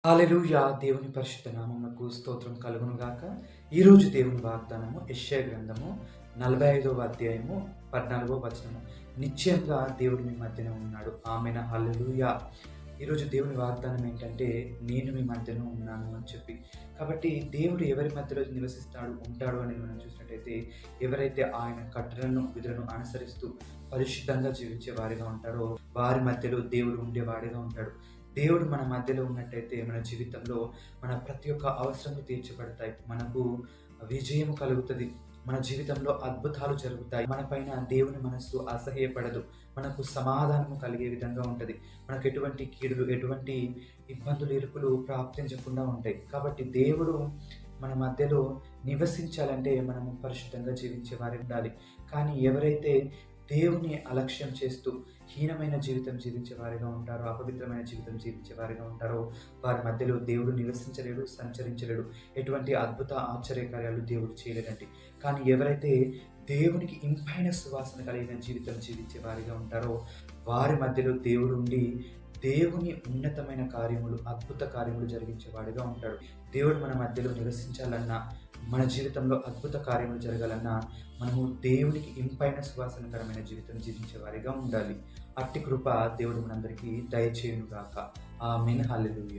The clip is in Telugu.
హల్లెలూయా! దేవుని పరిశుద్ధ నామమునకు స్తోత్రం కలుగును గాక. ఈరోజు దేవుని వాగ్దానము యెషయా గ్రంథము 45వ అధ్యాయము 14వ వచనము. నిశ్చయంగా దేవుడు మీ మధ్యన ఉన్నాడు. ఆమేన్. హల్లెలూయా! ఈరోజు దేవుని వాగ్దానం ఏంటంటే, నేను మీ మధ్యన ఉన్నాను అని చెప్పి. కాబట్టి దేవుడు ఎవరి మధ్యలో ఉంటాడు అనేది మనం చూసినట్టయితే, ఎవరైతే ఆయన కట్టడలను, విధులను అనుసరిస్తూ పరిశుద్ధంగా జీవించే వారిగా ఉంటారో, వారి మధ్యలో దేవుడు ఉండేవాడిగా ఉంటాడు. దేవుడు మన మధ్యలో ఉన్నట్టయితే మన జీవితంలో మన ప్రతి ఒక్క అవసరము తీర్చబడతాయి. మనకు విజయం కలుగుతది. మన జీవితంలో అద్భుతాలు జరుగుతాయి. మన పైన దేవుని మనస్సు అసహ్యపడదు. మనకు సమాధానము కలిగే విధంగా ఉంటది. మనకు ఎటువంటి కీడులు, ఎటువంటి ఇబ్బందులు, ఇరుకులు ప్రాప్తించకుండా ఉంటాయి. కాబట్టి దేవుడు మన మధ్యలో నివసించాలంటే మనము పరిశుద్ధంగా జీవించే వారై ఉండాలి. కానీ ఎవరైతే దేవుని అలక్ష్యం చేస్తూ హీనమైన జీవితం జీవించే వారిగా ఉంటారో, అపవిత్రమైన జీవితం జీవించే వారిగా ఉంటారో, వారి మధ్యలో దేవుడు నివసించలేడు, సంచరించలేడు. ఎటువంటి అద్భుత ఆశ్చర్యకార్యాలు దేవుడు చేయలేడండి. కానీ ఎవరైతే దేవునికి ఇంపైన సువాసన కలిగిన జీవితం జీవించే వారిగా ఉంటారో, వారి మధ్యలో దేవుడు ఉండి దేవుని ఉన్నతమైన కార్యములు, అద్భుత కార్యములు జరిగించేవాడిగా ఉంటాడు. దేవుడు మన మధ్యలో నివసించాలన్నా, మన జీవితంలో అద్భుత కార్యములు జరగాలన్నా, మనము దేవునికి ఇంపైన సువాసనకరమైన జీవితం జీవించే వారిగా ఉండాలి. అట్టి కృప దేవుడు మనందరికీ దయచేయునుగాక. ఆమేన్. హల్లెలూయా.